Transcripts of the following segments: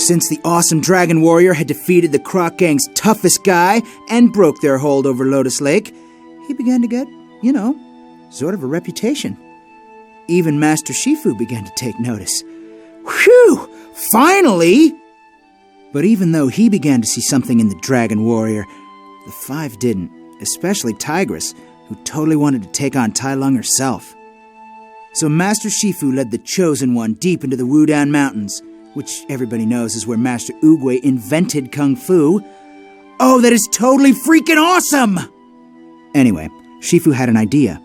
since the awesome dragon warrior had defeated the Croc Gang's toughest guy and broke their hold over Lotus Lake, he began to get, sort of a reputation. Even Master Shifu began to take notice. Whew! Finally! But even though he began to see something in the dragon warrior, the five didn't, especially Tigress, who totally wanted to take on Tai Lung herself. So Master Shifu led the Chosen One deep into the Wudang Mountains, which everybody knows is where Master Oogway invented Kung Fu. Oh, that is totally freaking awesome! Anyway, Shifu had an idea.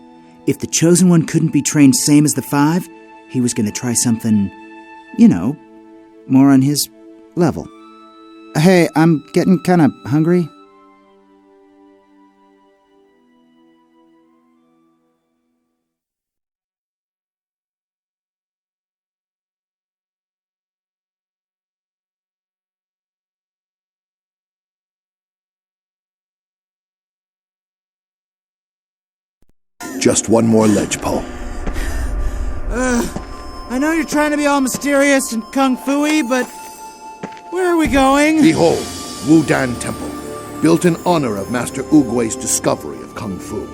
If the Chosen One couldn't be trained same as the five, he was going to try something, more on his level. Hey, I'm getting kind of hungry. Just one more ledge, Paul. I know you're trying to be all mysterious and kung fu-y, but where are we going? Behold, Wudang Temple, built in honor of Master Oogway's discovery of Kung Fu.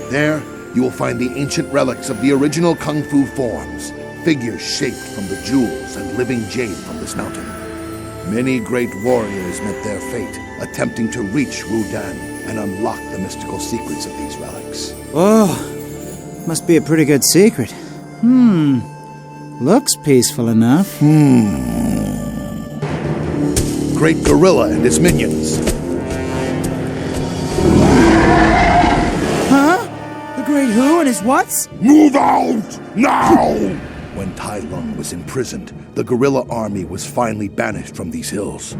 There, you will find the ancient relics of the original Kung Fu forms, figures shaped from the jewels and living jade from this mountain. Many great warriors met their fate, attempting to reach Wudang and unlock the mystical secrets of these relics. Oh, must be a pretty good secret. Looks peaceful enough. Great Gorilla and his minions. Huh? The Great Who and his whats? Move out! Now! When Tai Lung was imprisoned, the guerrilla army was finally banished from these hills.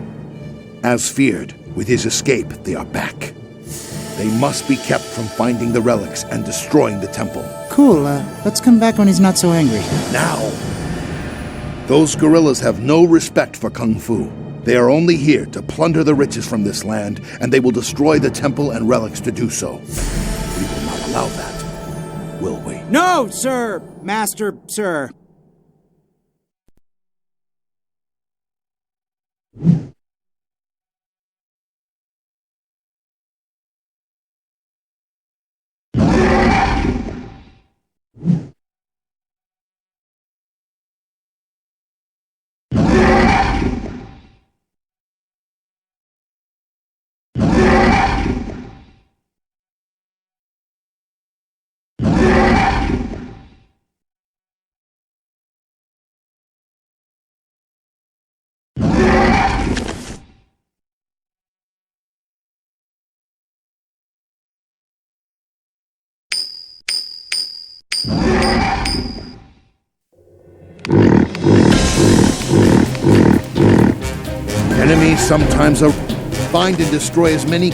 As feared, with his escape, they are back. They must be kept from finding the relics and destroying the temple. Cool, let's come back when he's not so angry. Now! Those guerrillas have no respect for Kung Fu. They are only here to plunder the riches from this land, and they will destroy the temple and relics to do so. We will not allow that, will we? No, sir! Master, sir. Enemies sometimes find and destroy as many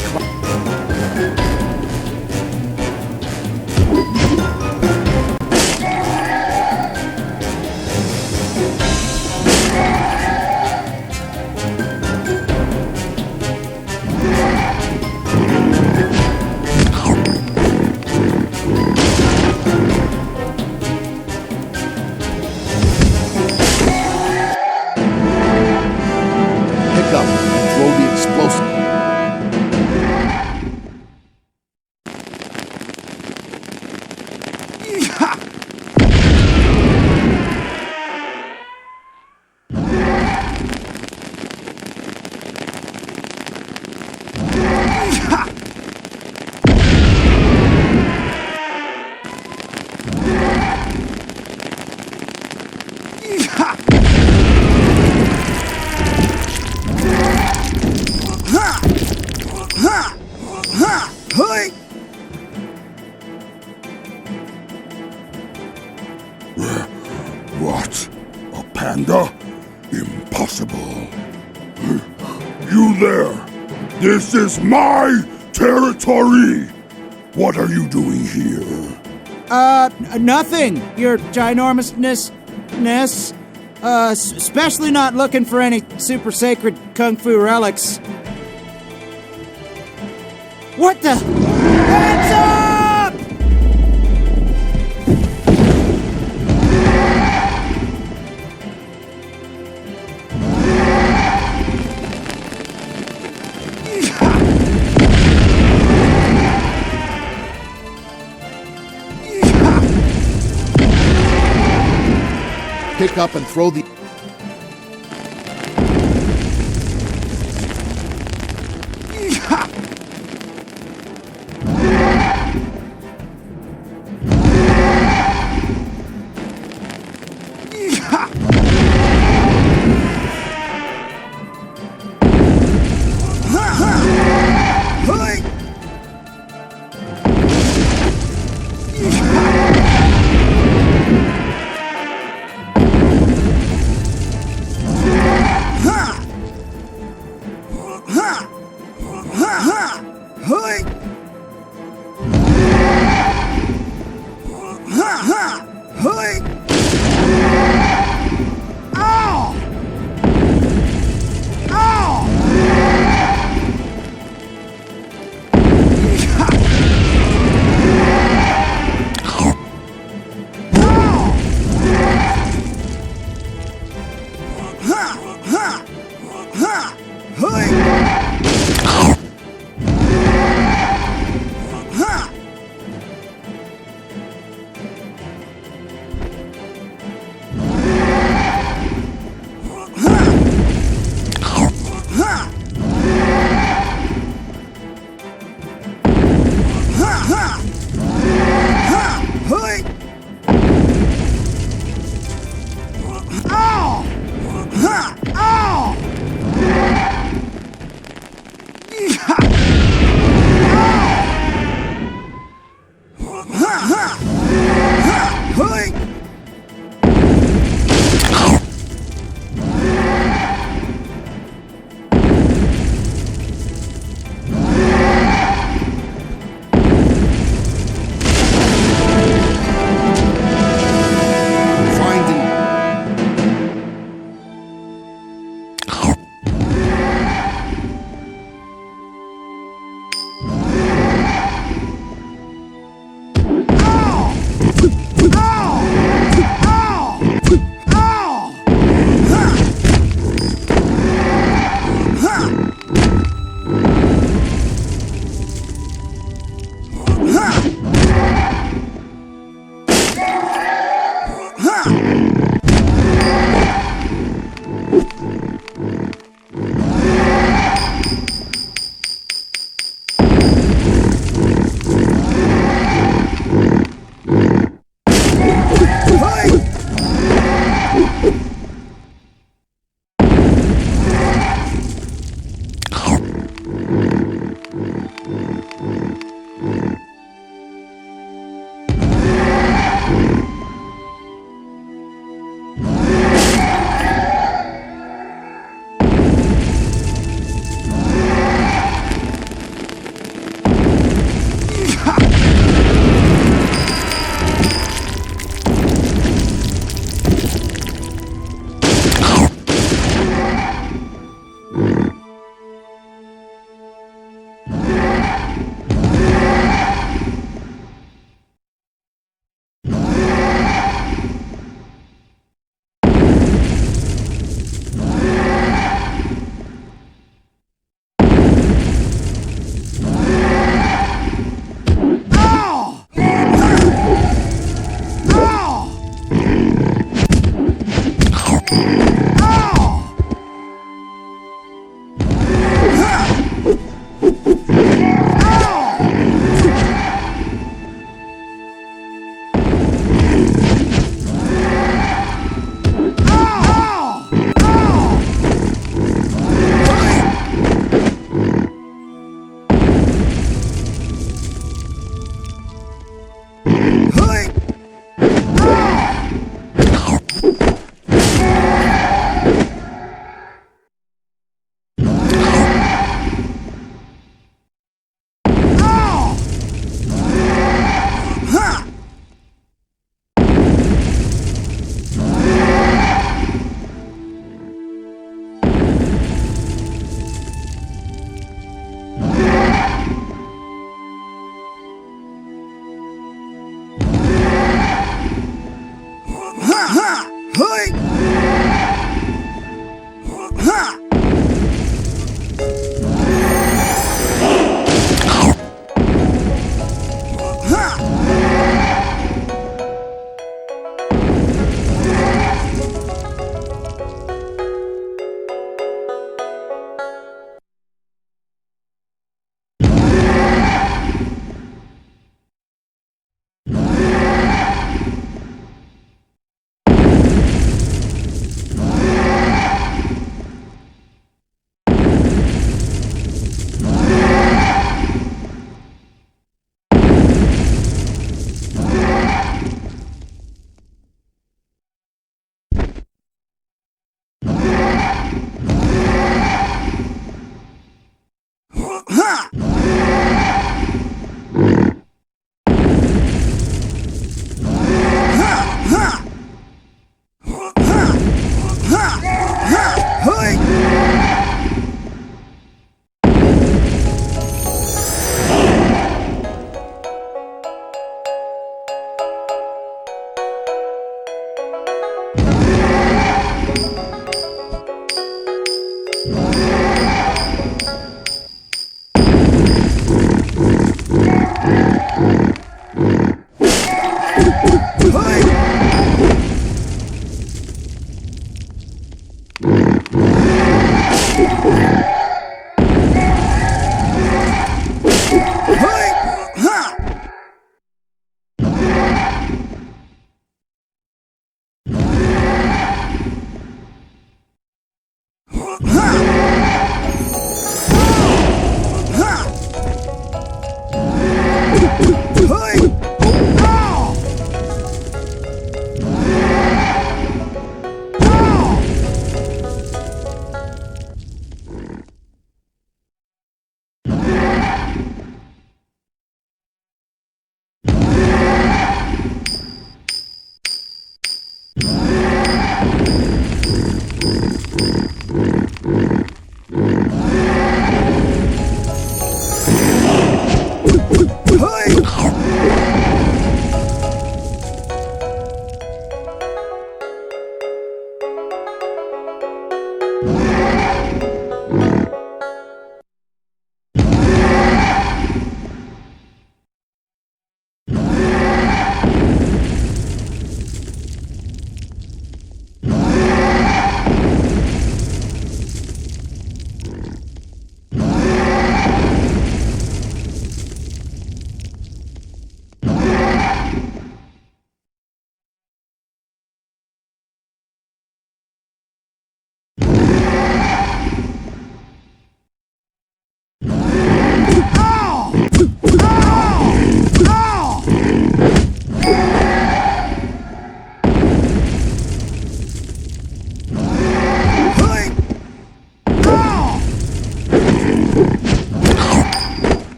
What? A panda? Impossible. You there! This is my territory! What are you doing here? Nothing, your ginormousness. Especially not looking for any super sacred kung fu relics. What the? Hands up! pick up and throw the...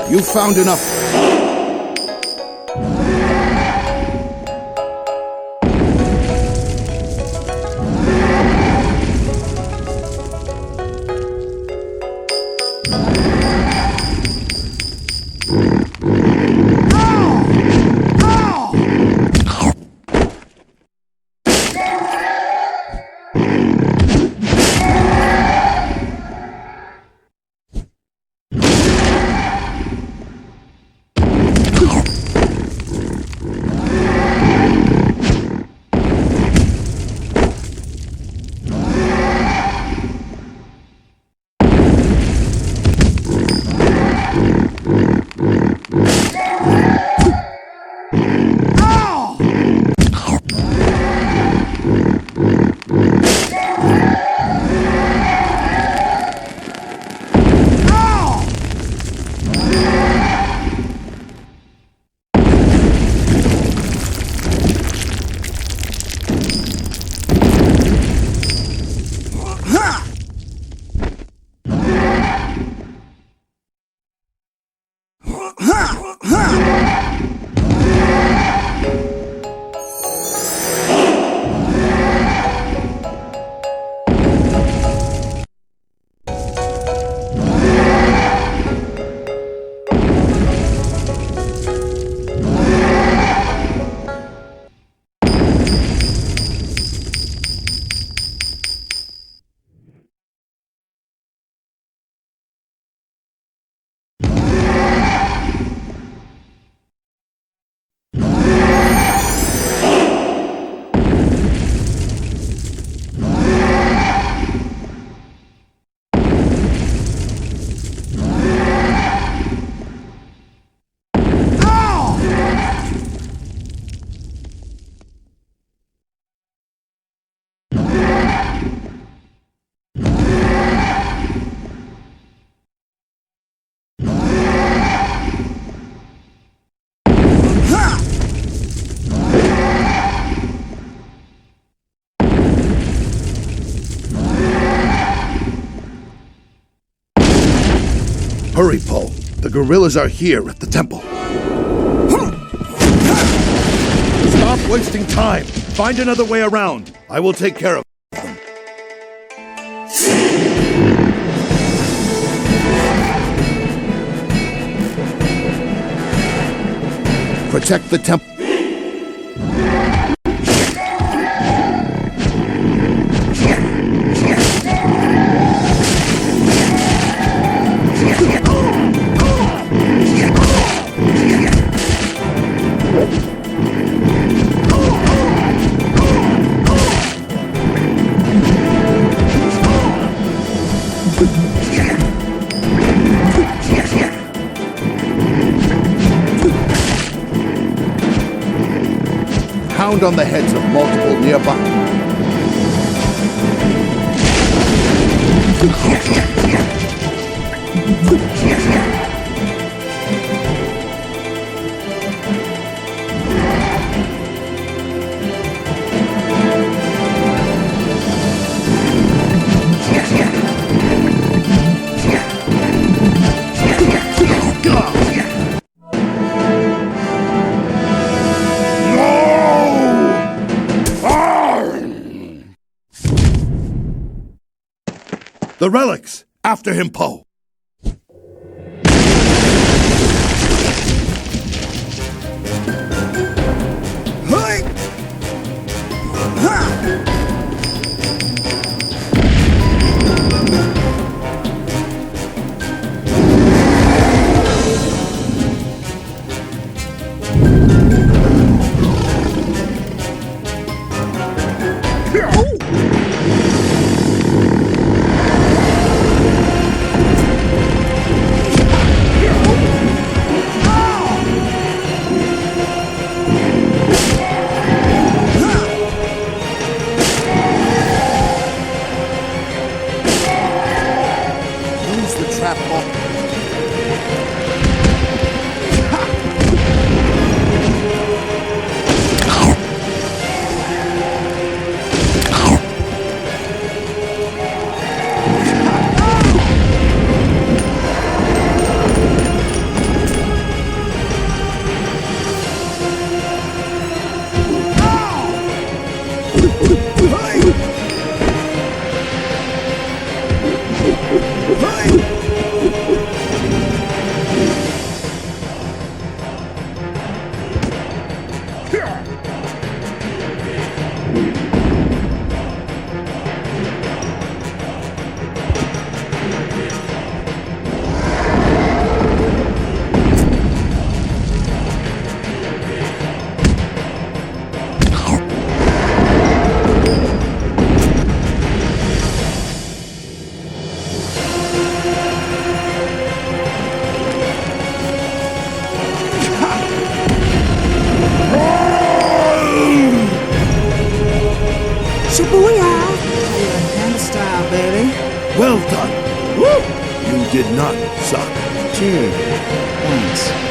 You found enough. Hurry, Po. The gorillas are here at the temple. Stop wasting time. Find another way around. I will take care of them. Protect the temple. Pound on the heads of multiple nearby. The relics! After him, Po! Well done. Woo! You did not suck. Gee, thanks.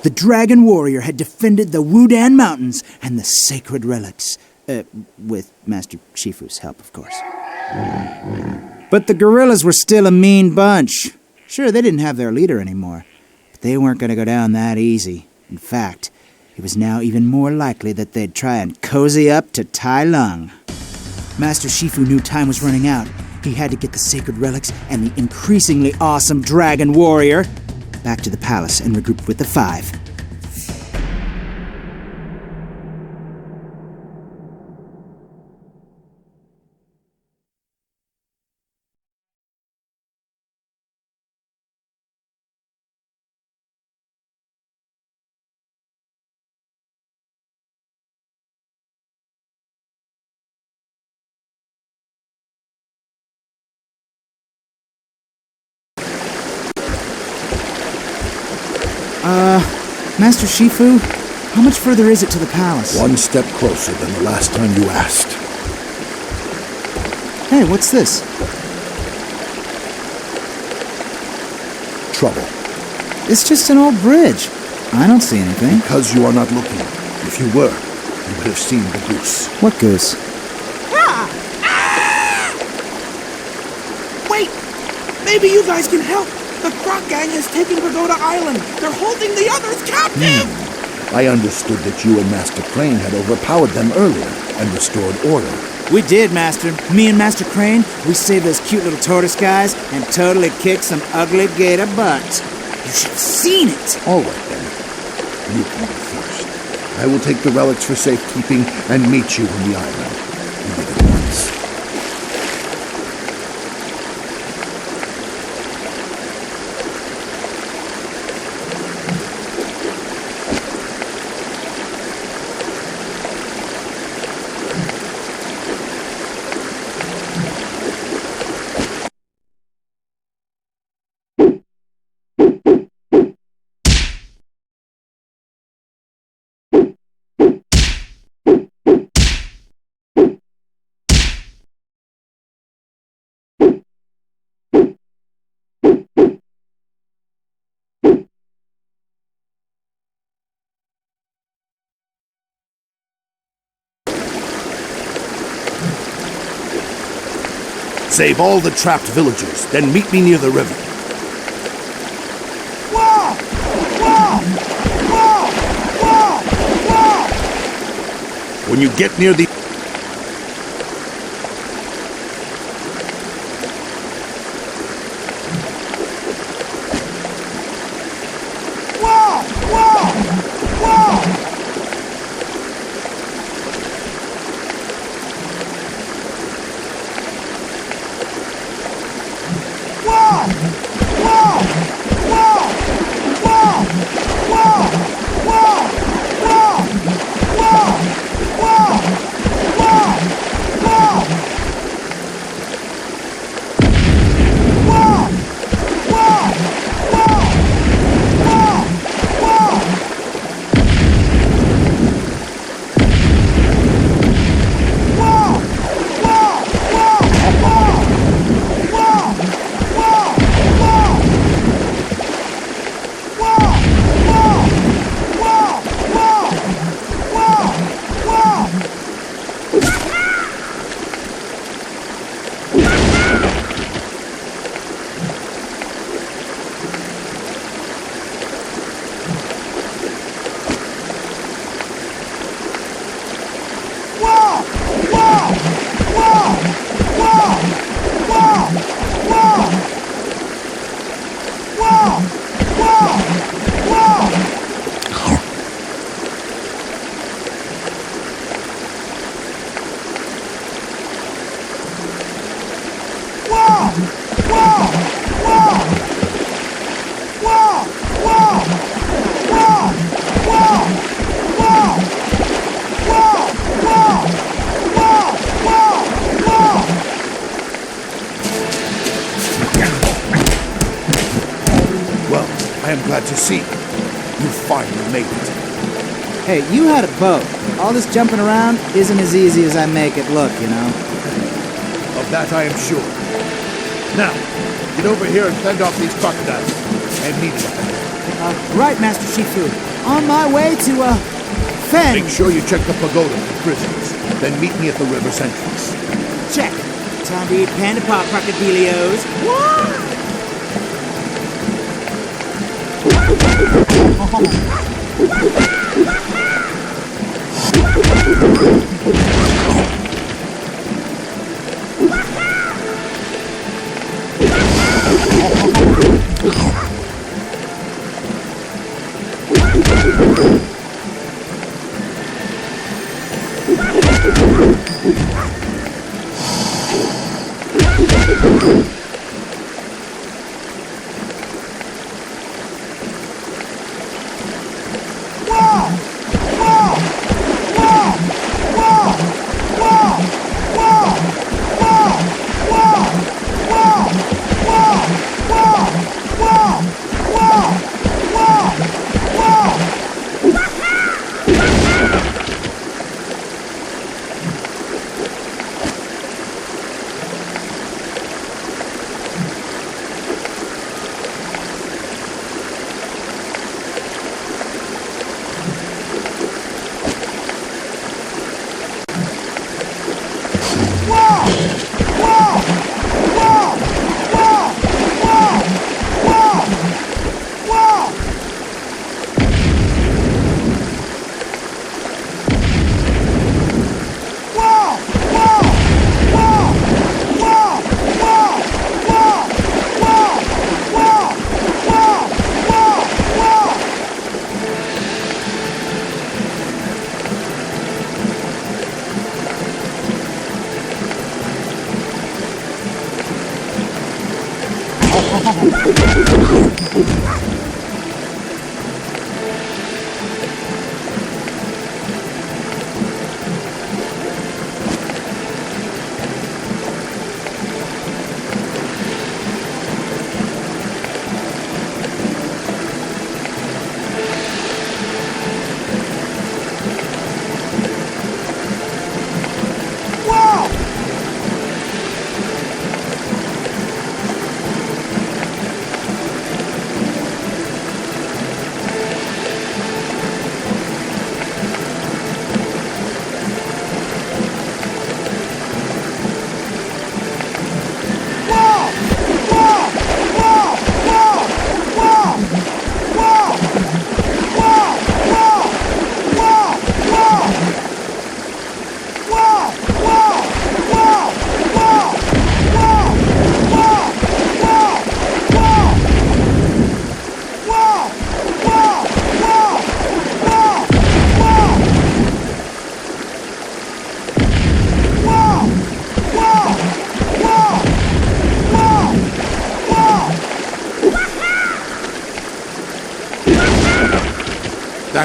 The Dragon Warrior had defended the Wudang Mountains and the sacred relics. With Master Shifu's help, of course. But the gorillas were still a mean bunch. Sure, they didn't have their leader anymore, but they weren't going to go down that easy. In fact, it was now even more likely that they'd try and cozy up to Tai Lung. Master Shifu knew time was running out. He had to get the sacred relics and the increasingly awesome Dragon Warrior back to the palace and regroup with the five. Master Shifu, how much further is it to the palace? One step closer than the last time you asked. Hey, what's this? Trouble. It's just an old bridge. I don't see anything. Because you are not looking. If you were, you would have seen the goose. What goose? Wait! Maybe you guys can help! The Croc Gang has taken Pagoda Island! They're holding the others captive! I understood that you and Master Crane had overpowered them earlier and restored order. We did, Master. Me and Master Crane, we saved those cute little tortoise guys and totally kicked some ugly gator butts. You should have seen it! All right, then. You can go first. I will take the relics for safekeeping and meet you on the island. You leave at once. Save all the trapped villagers, then meet me near the river. Whoa! Whoa! Whoa! Whoa! Whoa! When you get near the... Whoa! Whoa! Whoa! Whoa! Whoa! Whoa! Whoa! Whoa! Whoa! Whoa! Whoa! Whoa! Whoa! Whoa! Whoa! Whoa! Well, I am glad to see you. You finally made it. Hey, you had a boat. All this jumping around isn't as easy as I make it look, you know? Of that I am sure. Now, get over here and fend off these crocodiles. And meet them. Right, Master Shifu. On my way to, fend. Make sure you check the pagoda for prisoners. Then meet me at the river's entrance. Check. Time to eat panda pop crocodilios.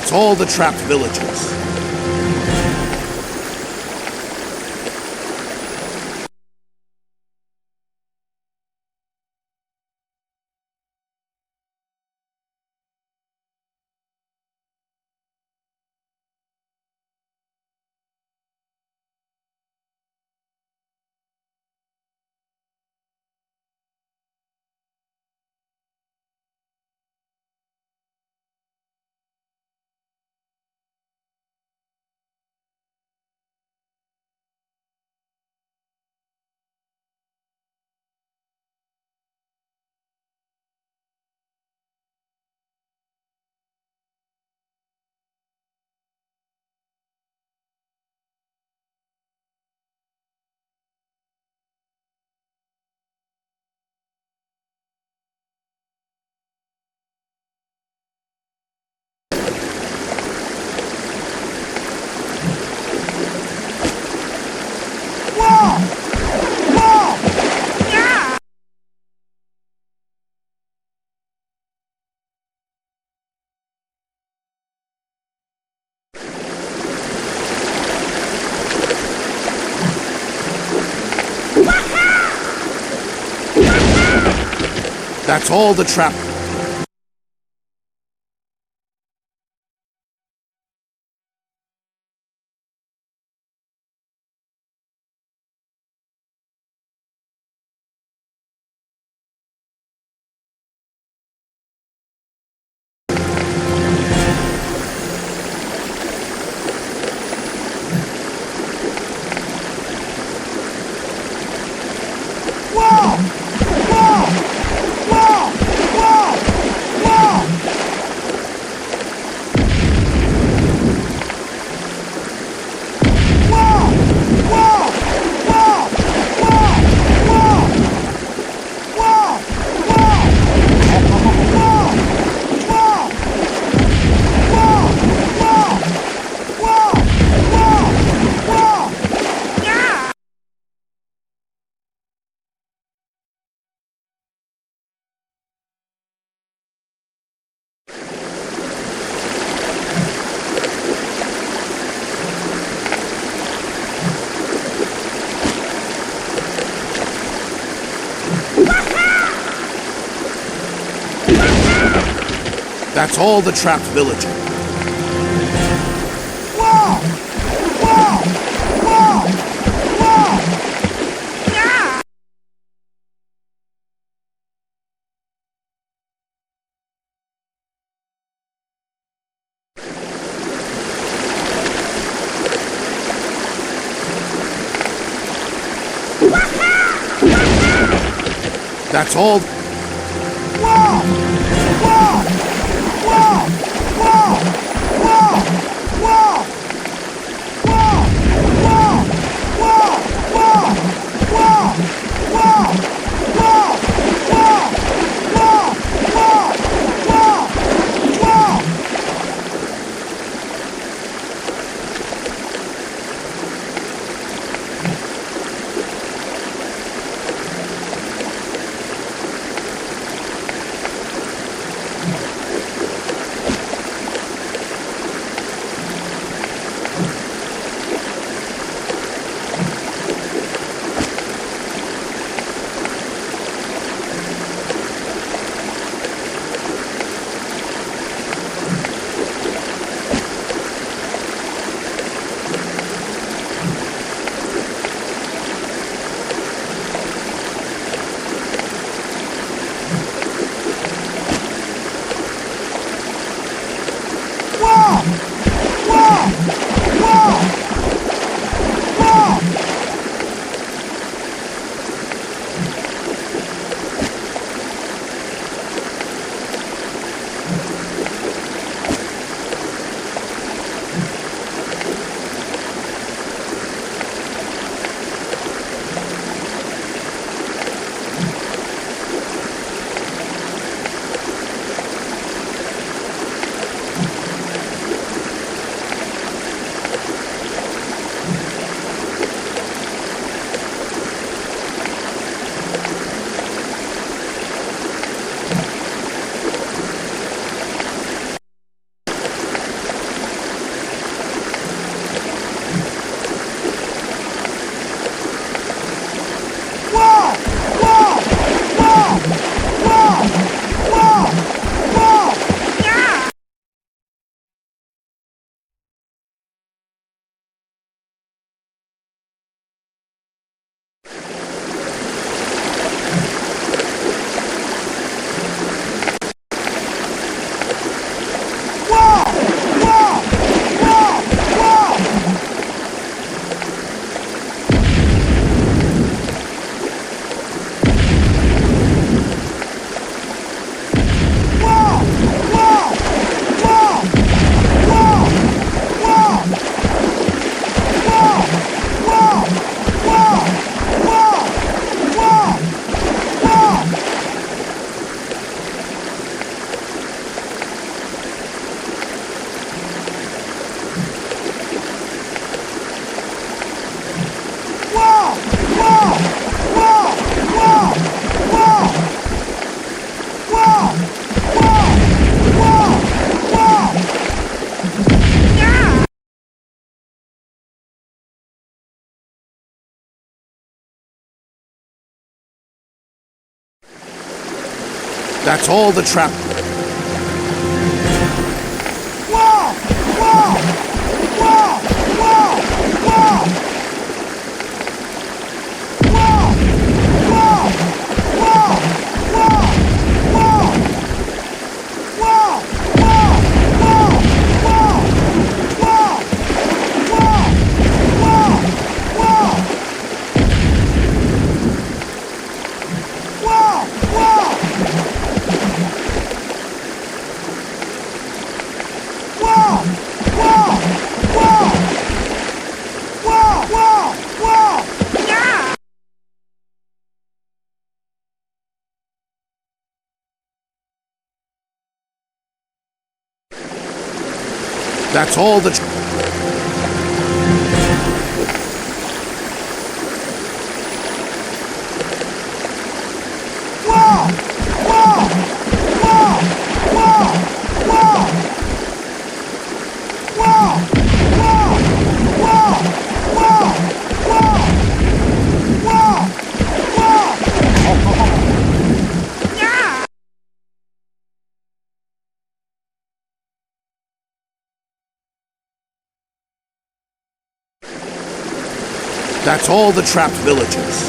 That's all the trapped villages. That's all the trap. That's all the trapped villager. Whoa! Whoa! Whoa! Whoa! Yeah! That's all. Whoa! Whoa! Whoa! Whoa! Whoa! Whoa! Whoa! Whoa! Whoa! Whoa! Whoa! Whoa! Whoa! Whoa! Whoa! Whoa! That's all the trap. Whoa! Whoa! Whoa! Whoa! Whoa! Whoa! Whoa! Whoa! Whoa! Whoa! Whoa! Whoa! Whoa! Whoa! Whoa! Whoa! Whoa! Whoa! That's all the That's all the trapped villagers.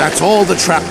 That's all the trap.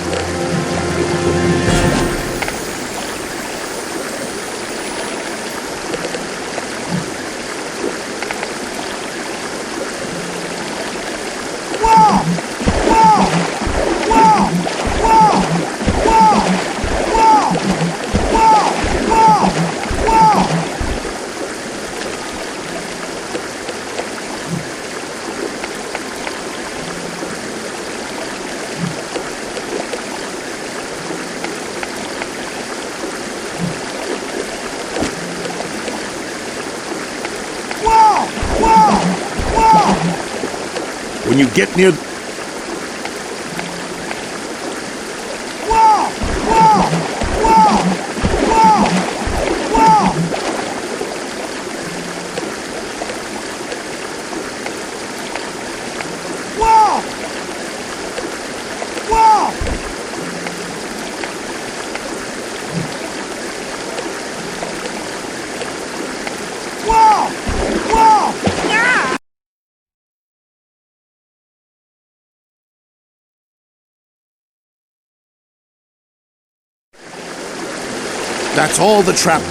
When you get near... That's all the trap.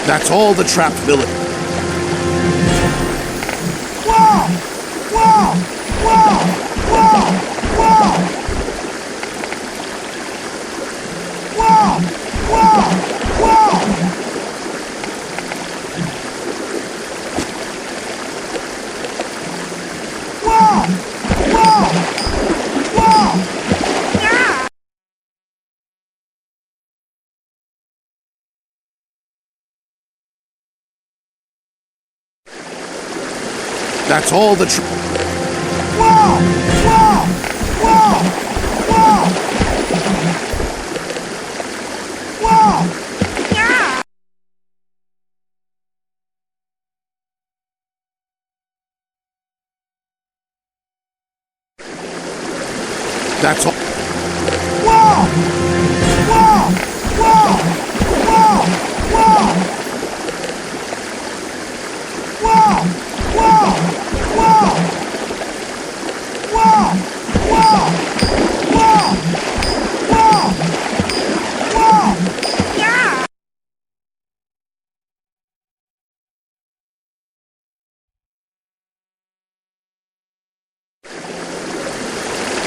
That's all the trapped village. That's all the That's all.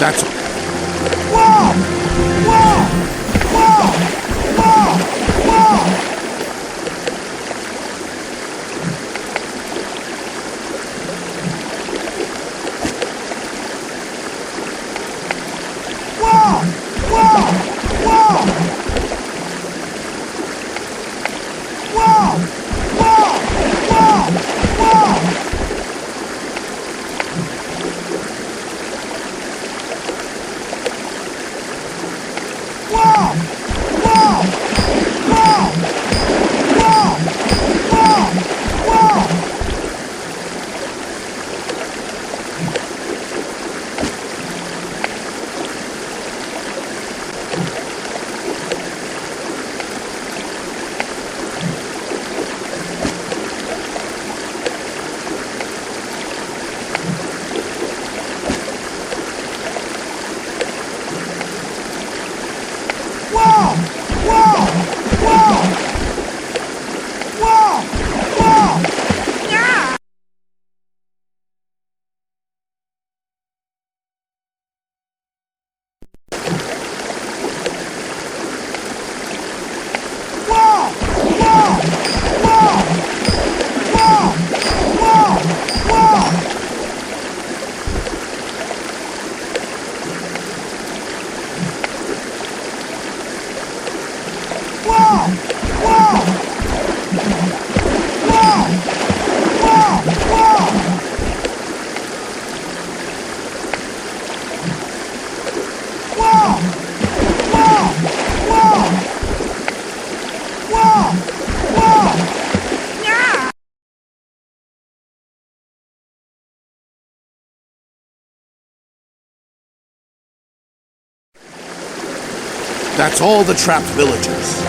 That's That's all the trapped villagers.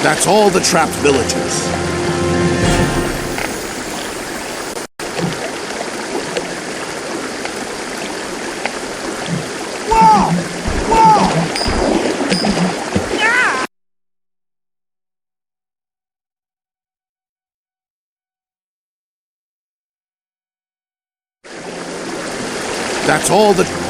That's all the trapped villagers. That's all the...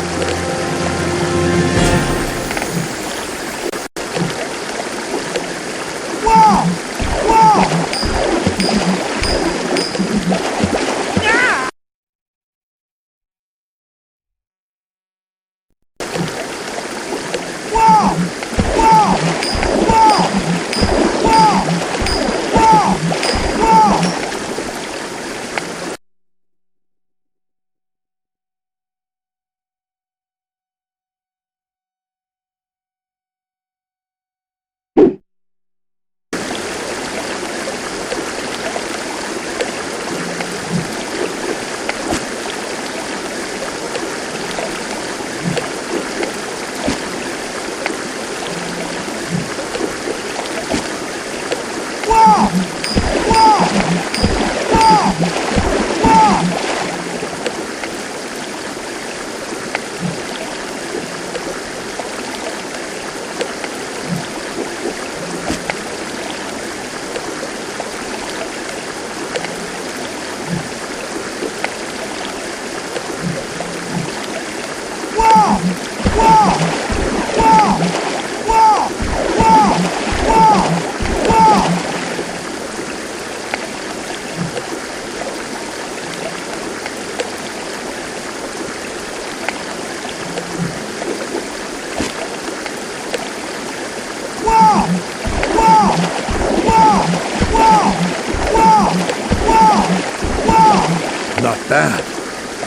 Not bad.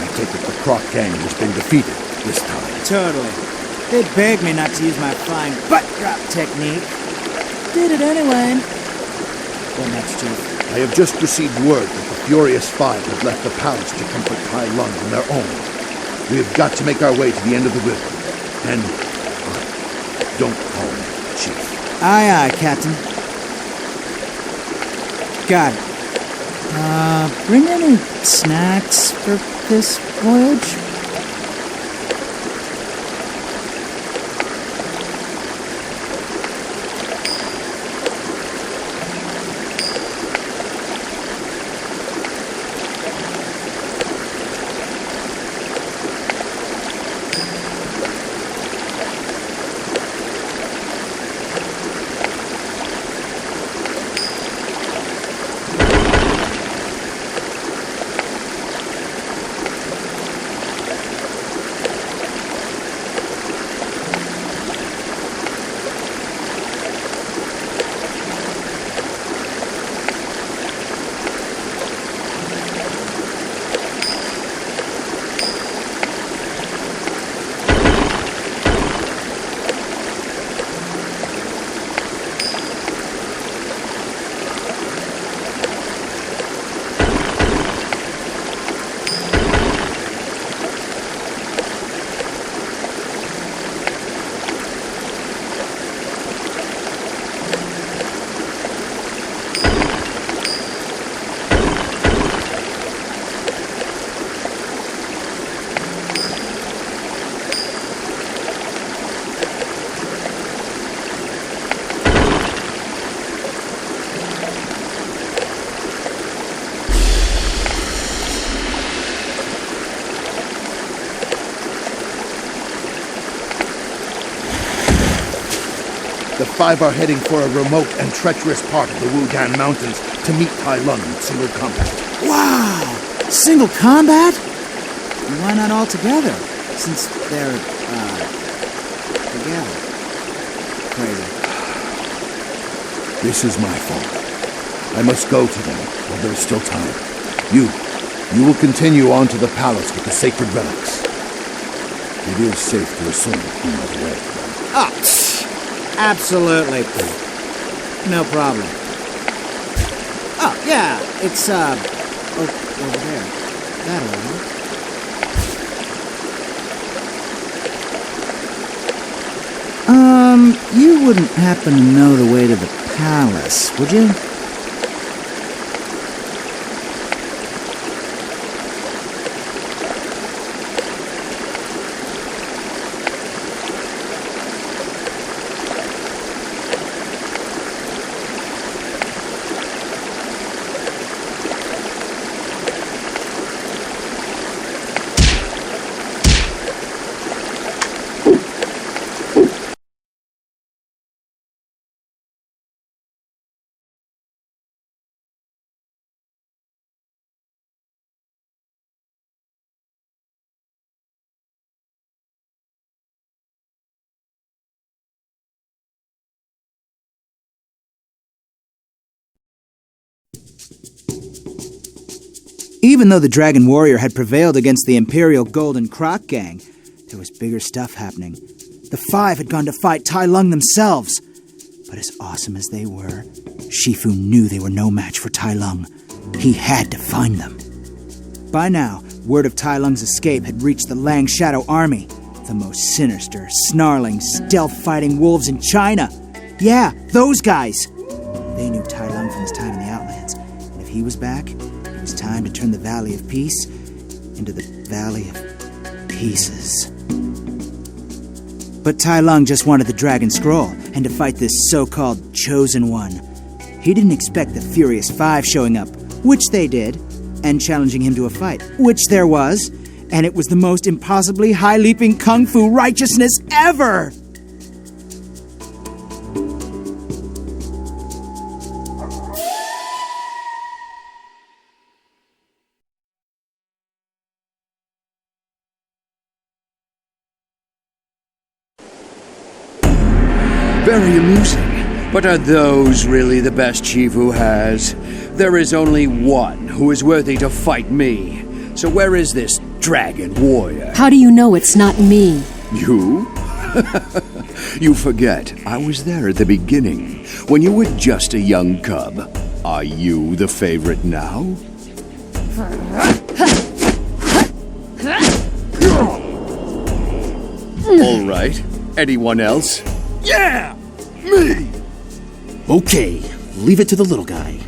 I take it the Croc gang has been defeated this time. Totally. They begged me not to use my flying butt drop technique. Did it anyway. What next, Chief? I have just received word that the Furious Five have left the palace to comfort Tai Lung on their own. We have got to make our way to the end of the river. And... don't call me Chief. Aye, aye, Captain. Got it. Bring any snacks for this voyage? The 5 are heading for a remote and treacherous part of the Wudang Mountains to meet Tai Lung in single combat. Wow! Single combat? Why not all together? Since they're, together. Crazy. This is my fault. I must go to them while there's still time. You will continue on to the palace with the sacred relics. It is safe to assume you know the way. Oh, absolutely. No problem. Oh, yeah, it's, over there. That'll work. You wouldn't happen to know the way to the palace, would you? Even though the Dragon Warrior had prevailed against the Imperial Golden Croc Gang, there was bigger stuff happening. The 5 had gone to fight Tai Lung themselves. But as awesome as they were, Shifu knew they were no match for Tai Lung. He had to find them. By now, word of Tai Lung's escape had reached the Lang Shadow Army, the most sinister, snarling, stealth-fighting wolves in China. Yeah, those guys! They knew Tai Lung from his time in the Outlands, and if he was back, it was time to turn the Valley of Peace into the Valley of Pieces. But Tai Lung just wanted the Dragon Scroll, and to fight this so-called Chosen One. He didn't expect the Furious 5 showing up, which they did, and challenging him to a fight, which there was, and it was the most impossibly high-leaping kung fu righteousness ever! Very amusing. But are those really the best Shifu has? There is only one who is worthy to fight me. So where is this Dragon Warrior? How do you know it's not me? You? You forget, I was there at the beginning, when you were just a young cub. Are you the favorite now? All right. Anyone else? Yeah! Me! Okay, leave it to the little guy.